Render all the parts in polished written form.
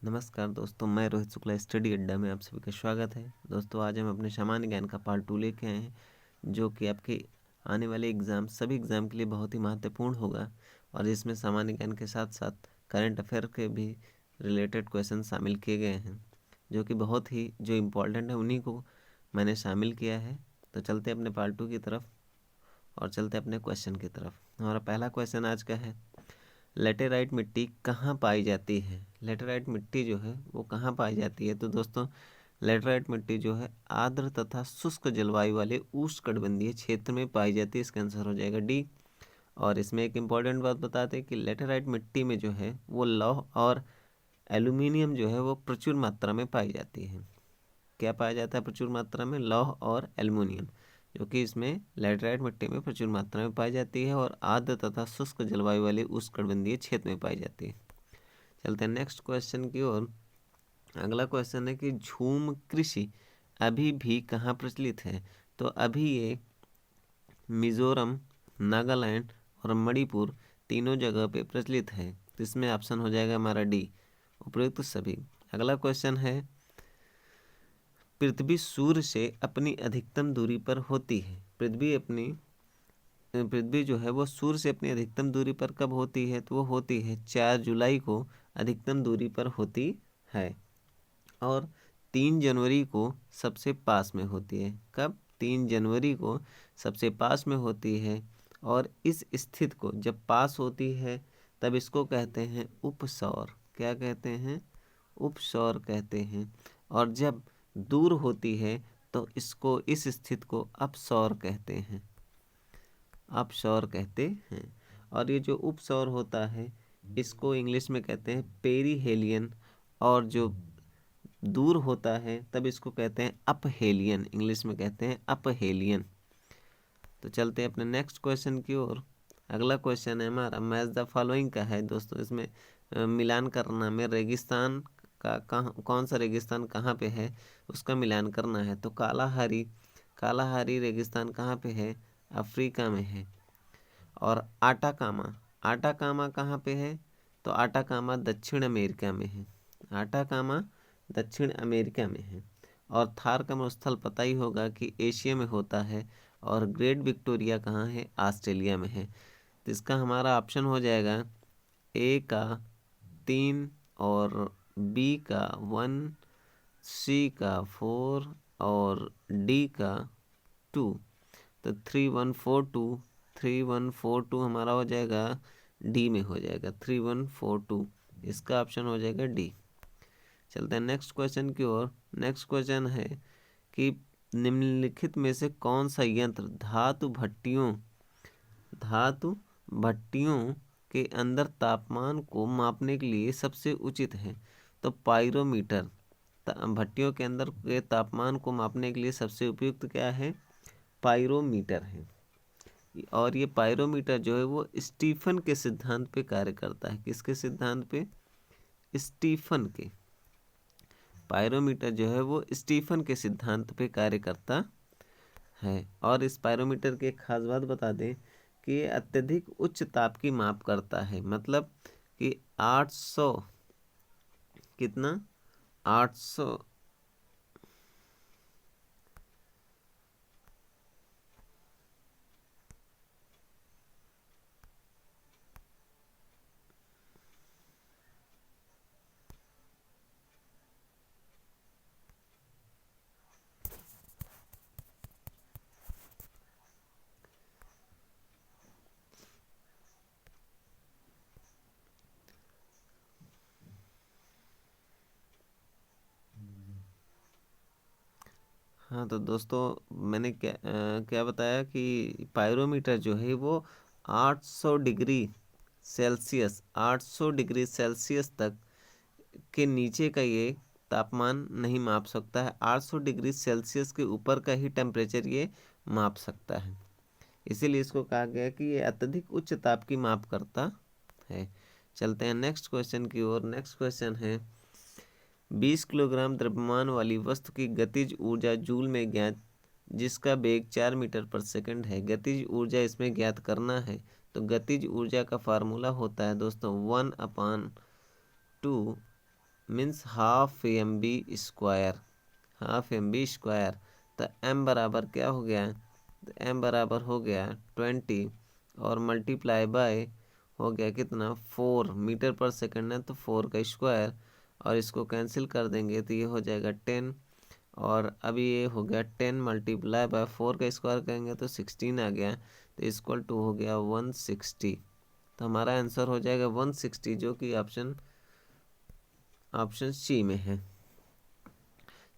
नमस्कार दोस्तों, मैं रोहित शुक्ला स्टडी अड्डा में आप सभी का स्वागत है। दोस्तों, आज हम अपने सामान्य ज्ञान का पार्ट 2 लेके आए हैं, जो कि आपके आने वाले सभी एग्ज़ाम के लिए बहुत ही महत्वपूर्ण होगा और इसमें सामान्य ज्ञान के साथ साथ करंट अफेयर के भी रिलेटेड क्वेश्चन शामिल किए गए हैं, जो कि बहुत ही जो इम्पोर्टेंट है उन्हीं को मैंने शामिल किया है। तो चलते अपने पार्ट 2 की तरफ और चलते अपने क्वेश्चन की तरफ। हमारा पहला क्वेश्चन आज का है, लेटेराइट मिट्टी कहाँ पाई जाती है। लेटेराइट मिट्टी जो है वो कहाँ पाई जाती है? तो दोस्तों, लेटेराइट मिट्टी जो है आर्द्र तथा शुष्क जलवायु वाले उष्णकटिबंधीय क्षेत्र में पाई जाती है। इसका आंसर हो जाएगा डी। और इसमें एक इम्पॉर्टेंट बात बताते हैं कि लेटेराइट मिट्टी में जो है वो लौह और एल्यूमिनियम जो है वो प्रचुर मात्रा में पाई जाती है। क्या पाया जाता है प्रचुर मात्रा में? लौह और एल्यूमिनियम, जो कि इसमें लैटेराइट मिट्टी में प्रचुर मात्रा में पाई जाती है और आर्द्र तथा शुष्क जलवायु वाले उष्णकटिबंधीय क्षेत्र में पाई जाती है। चलते हैं नेक्स्ट क्वेश्चन की ओर। अगला क्वेश्चन है कि झूम कृषि अभी भी कहाँ प्रचलित है? तो अभी ये मिजोरम, नागालैंड और मणिपुर तीनों जगह पे प्रचलित है। तो इसमें ऑप्शन हो जाएगा हमारा डी, उपयुक्त सभी। अगला क्वेश्चन है, पृथ्वी सूर्य से अपनी अधिकतम दूरी पर होती है। पृथ्वी जो है वो सूर्य से अपनी अधिकतम दूरी पर कब होती है? तो वो होती है 4 जुलाई को अधिकतम दूरी पर होती है और 3 जनवरी को सबसे पास में होती है। कब? 3 जनवरी को सबसे पास में होती है। और इस स्थिति को जब पास होती है तब इसको कहते हैं उपसौर। क्या कहते हैं? उपसौर कहते हैं। और जब दूर होती है तो इसको इस स्थिति को अपसौर कहते हैं। अपसौर कहते हैं। और ये जो उपसौर होता है इसको इंग्लिश में कहते हैं पेरीहेलियन, और जो दूर होता है तब इसको कहते हैं अपहेलियन। इंग्लिश में कहते हैं अपहेलियन। तो चलते हैं अपने नेक्स्ट क्वेश्चन की ओर। अगला क्वेश्चन है हमारा मैच द फॉलोइंग का है। दोस्तों, इसमें मिलान करना में रेगिस्तान का कौन सा रेगिस्तान कहाँ पे है उसका मिलान करना है। तो कालाहारी रेगिस्तान कहाँ पे है? अफ्रीका में है। और आटाकामा कहाँ पे है? तो आटाकामा दक्षिण अमेरिका में है। आटाकामा दक्षिण अमेरिका में है। और थार का मरुस्थल पता ही होगा कि एशिया में होता है। और ग्रेट विक्टोरिया कहाँ है? ऑस्ट्रेलिया में है। तो इसका हमारा ऑप्शन हो जाएगा ए का 3 और बी का 1, सी का 4 और डी का 2। तो 3142 हमारा हो जाएगा डी में हो जाएगा 3142। इसका ऑप्शन हो जाएगा डी। चलते हैं नेक्स्ट क्वेश्चन की ओर। नेक्स्ट क्वेश्चन है कि निम्नलिखित में से कौन सा यंत्र धातु भट्टियों के अंदर तापमान को मापने के लिए सबसे उचित है? तो पाइरोमीटर। भट्टियों के अंदर के तापमान को मापने के लिए सबसे उपयुक्त क्या है? पाइरोमीटर है। और ये पाइरोमीटर जो है वो स्टीफन के सिद्धांत पे कार्य करता है। किसके सिद्धांत पे? स्टीफन के। पाइरोमीटर जो है वो स्टीफन के सिद्धांत पे कार्य करता है। और इस पाइरोमीटर की एक खास बात बता दें कि ये अत्यधिक उच्च ताप की माप करता है। मतलब कि 800 कितना? 800 हाँ, तो दोस्तों मैंने क्या बताया कि पाइरोमीटर जो है वो 800 डिग्री सेल्सियस 800 डिग्री सेल्सियस तक के नीचे का ये तापमान नहीं माप सकता है। 800 डिग्री सेल्सियस के ऊपर का ही टेम्परेचर ये माप सकता है। इसीलिए इसको कहा गया कि ये अत्यधिक उच्च ताप की माप करता है। चलते हैं नेक्स्ट क्वेश्चन की ओर। नेक्स्ट क्वेश्चन है, 20 किलोग्राम द्रव्यमान वाली वस्तु की गतिज ऊर्जा जूल में ज्ञात, जिसका वेग 4 मीटर पर सेकंड है। गतिज ऊर्जा इसमें ज्ञात करना है। तो गतिज ऊर्जा का फार्मूला होता है दोस्तों 1/2 means half MB², half MB²। तो m बराबर क्या हो गया, तो m बराबर हो गया 20 और मल्टीप्लाई बाय हो गया कितना 4 मीटर पर सेकंड है, तो 4 का स्क्वायर, और इसको कैंसिल कर देंगे तो ये हो जाएगा 10। और अभी ये हो गया 10 मल्टीप्लाई बाय 4 का स्क्वायर करेंगे तो 16 आ गया, तो इक्वल टू हो गया 160। तो हमारा आंसर हो जाएगा 160, जो कि ऑप्शन सी में है।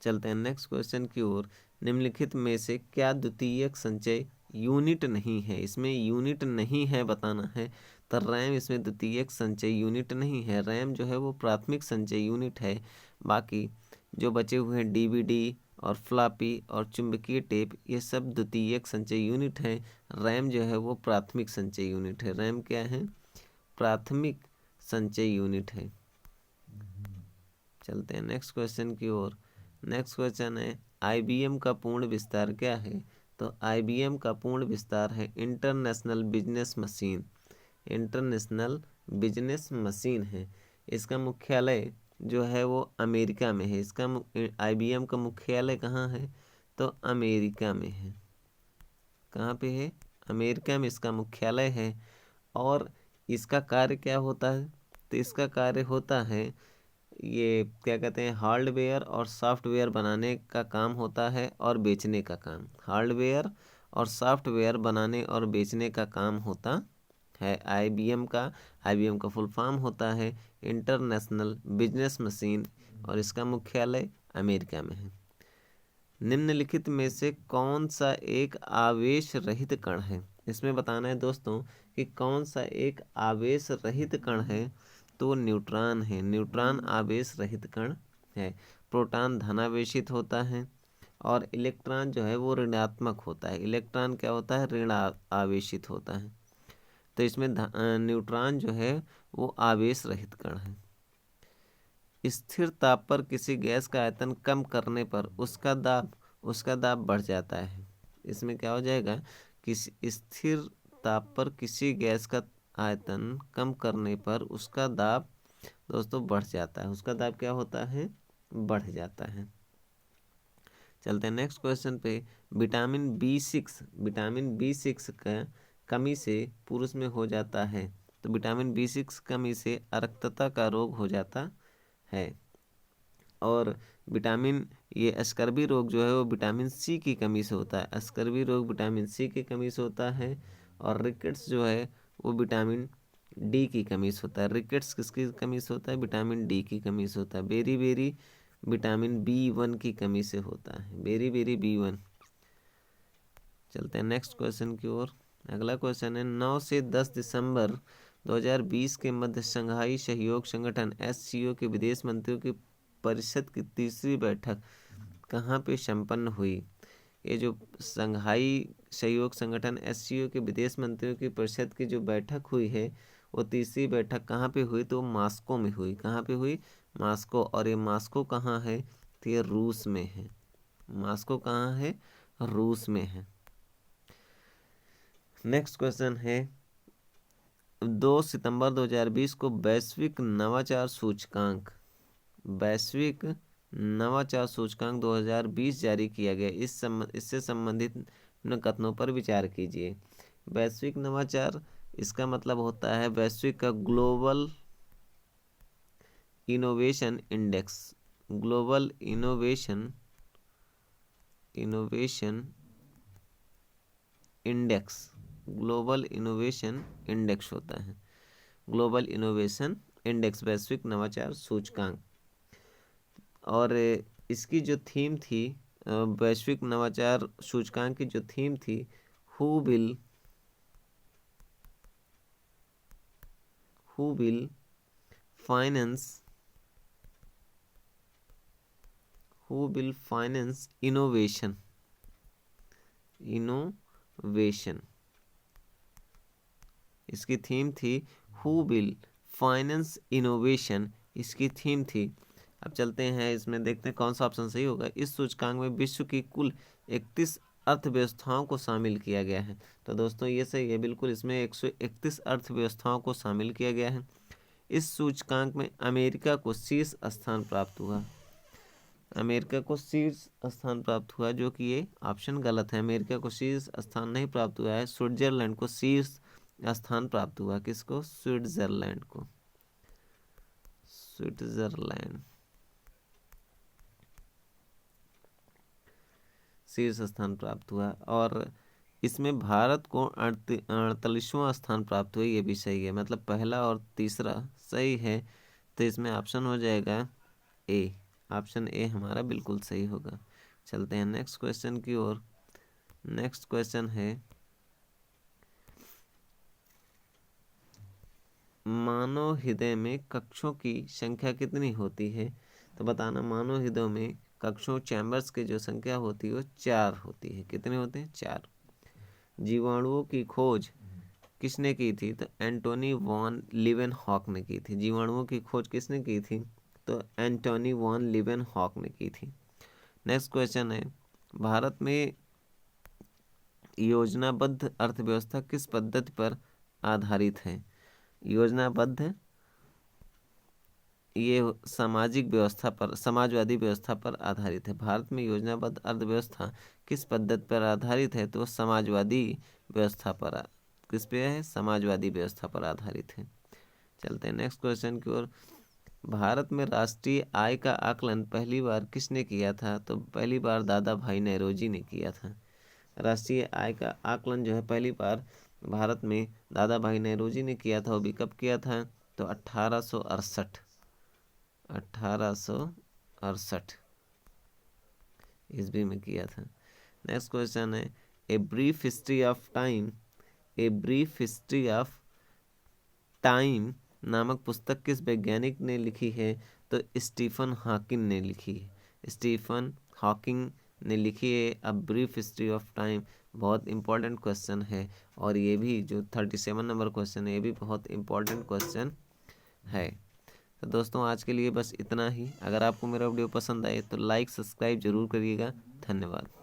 चलते हैं नेक्स्ट क्वेश्चन की ओर। निम्नलिखित में से क्या द्वितीयक संचय यूनिट नहीं है, इसमें यूनिट नहीं है बताना है। तो रैम इसमें द्वितीयक संचय यूनिट नहीं है, रैम जो है वो प्राथमिक संचय यूनिट है। बाकी जो बचे हुए हैं DVD और फ्लॉपी और चुंबकीय टेप, ये सब द्वितीयक संचय यूनिट है। रैम जो है वो प्राथमिक संचय यूनिट है। रैम क्या है, प्राथमिक संचय यूनिट है। चलते हैं नेक्स्ट क्वेश्चन की ओर। नेक्स्ट क्वेश्चन है IBM का पूर्ण विस्तार क्या है। तो IBM का पूर्ण विस्तार है international business machine, international business machine है। इसका मुख्यालय जो है वो अमेरिका में है। इसका IBM का मुख्यालय कहाँ है, तो अमेरिका में है। कहाँ पे है, अमेरिका में इसका मुख्यालय है। और इसका कार्य क्या होता है, तो इसका कार्य होता है, ये क्या कहते हैं, हार्डवेयर और सॉफ्टवेयर बनाने का काम होता है और बेचने का काम। हार्डवेयर और सॉफ्टवेयर बनाने और बेचने का काम होता है IBM का फुल फॉर्म होता है इंटरनेशनल बिजनेस मशीन, और इसका मुख्यालय अमेरिका में है। निम्नलिखित में से कौन सा एक आवेश रहित कण है, इसमें बताना है दोस्तों कि कौन सा एक आवेश रहित कण है। तो न्यूट्रॉन है, न्यूट्रॉन आवेश रहित कण है। प्रोटॉन धनावेशित होता है और इलेक्ट्रॉन जो है वो ऋणात्मक होता है। इलेक्ट्रॉन क्या होता है, ऋण आवेशित होता है। तो इसमें न्यूट्रॉन जो है वो आवेश रहित कण है। स्थिर ताप पर किसी गैस का आयतन कम करने पर उसका दाब बढ़ जाता है। इसमें क्या हो जाएगा, किसी स्थिर ताप पर किसी गैस का आयतन कम करने पर उसका दाब दोस्तों बढ़ जाता है। उसका दाब क्या होता है, बढ़ जाता है। चलते हैं नेक्स्ट क्वेश्चन पे। विटामिन B6 का कमी से पुरुष में हो जाता है। तो विटामिन B6 कमी से अरक्तता का रोग हो जाता है। और ये स्कर्वी रोग जो है वो विटामिन C की कमी से होता है। स्कर्वी रोग विटामिन C की कमी से होता है। और रिकेट्स जो है वो विटामिन D की कमी से होता है। रिकेट्स किसकी कमी से होता है, विटामिन D की कमी से होता है। बेरी विटामिन B1 की कमी से होता है, बेरी B1। चलते हैं नेक्स्ट क्वेश्चन की ओर। अगला क्वेश्चन है 9 से 10 दिसंबर 2020 के मध्य शंघाई सहयोग संगठन SCO के विदेश मंत्रियों की परिषद की तीसरी बैठक कहाँ पे संपन्न हुई। ये जो शंघाई सहयोग संगठन SCO के विदेश मंत्रियों की परिषद की जो बैठक हुई है वो तीसरी बैठक कहाँ पे हुई, तो मॉस्को में हुई। कहाँ पे हुई, मॉस्को। और ये मॉस्को कहाँ है, तो ये रूस में है। मॉस्को कहाँ है, रूस में है। नेक्स्ट क्वेश्चन है 2 सितंबर 2020 को वैश्विक नवाचार सूचकांक 2020 जारी किया गया। इससे संबंधित निम्न कथनों पर विचार कीजिए। वैश्विक नवाचार, इसका मतलब होता है वैश्विक का global innovation index. Global innovation index होता है। ग्लोबल इनोवेशन इंडेक्स वैश्विक नवाचार सूचकांक। और इसकी जो थीम थी, वैश्विक नवाचार सूचकांक की जो थीम थी, हु विल फाइनेंस इनोवेशन। इसकी थीम थी हु विल फाइनेंस इनोवेशन, इसकी थीम थी। अब चलते हैं इसमें देखते हैं कौन सा ऑप्शन सही होगा। इस सूचकांक में विश्व की कुल 31 अर्थव्यवस्थाओं को शामिल किया गया है। तो दोस्तों ये सही है बिल्कुल, इसमें 131 अर्थव्यवस्थाओं को शामिल किया गया है। इस सूचकांक में अमेरिका को शीर्ष स्थान प्राप्त हुआ। अमेरिका को शीर्ष स्थान प्राप्त हुआ, जो कि ये ऑप्शन गलत है। अमेरिका को शीर्ष स्थान नहीं प्राप्त हुआ है, स्विट्जरलैंड को शीर्ष स्थान प्राप्त हुआ। किसको? स्विट्जरलैंड को। स्विट्जरलैंड शीर्ष स्थान प्राप्त हुआ। और इसमें भारत को 48वां स्थान प्राप्त हुआ। ये भी सही है, मतलब पहला और तीसरा सही है, तो इसमें ऑप्शन हो जाएगा ए। ऑप्शन ए हमारा बिल्कुल सही होगा। चलते हैं नेक्स्ट क्वेश्चन की ओर। नेक्स्ट क्वेश्चन है, मानव हृदय में कक्षों की संख्या कितनी होती है? तो बताना, मानव हृदय में कक्षों, चैम्बर्स की जो संख्या होती है वो 4 होती है। कितने होते हैं? 4। जीवाणुओं की खोज किसने की थी? तो एंटोनी वॉन लीवेनहॉक ने की थी। जीवाणुओं की खोज किसने की थी? तो एंटोनी वॉन लीवेनहॉक ने की थी। नेक्स्ट क्वेश्चन है, भारत में योजनाबद्ध अर्थव्यवस्था किस पद्धति पर आधारित है? योजनाबद्ध, ये सामाजिक व्यवस्था पर, समाजवादी व्यवस्था पर आधारित है। भारत में योजनाबद्ध अर्थव्यवस्था किस पद्धति पर आधारित है? तो समाजवादी व्यवस्था पर। किस पे है? समाजवादी व्यवस्था पर आधारित है। चलते हैं नेक्स्ट क्वेश्चन की ओर। भारत में राष्ट्रीय आय का आकलन पहली बार किसने किया था? तो पहली बार दादा भाई नौरोजी ने किया था। राष्ट्रीय आय का आकलन जो है पहली बार भारत में दादा भाई नौरोजी ने किया था। वो भी कब किया था? तो 1868 ईस्वी में किया था। नेक्स्ट क्वेश्चन है, a brief history of time, a brief history of time नामक पुस्तक किस वैज्ञानिक ने लिखी है? तो स्टीफन हॉकिंग ने लिखी है। स्टीफन हॉकिंग ने लिखी है a brief history of time. बहुत इंपॉर्टेंट क्वेश्चन है, और ये भी जो 37 नंबर क्वेश्चन है, ये भी बहुत इंपॉर्टेंट क्वेश्चन है। तो दोस्तों, आज के लिए बस इतना ही। अगर आपको मेरा वीडियो पसंद आए तो लाइक सब्सक्राइब जरूर करिएगा। धन्यवाद।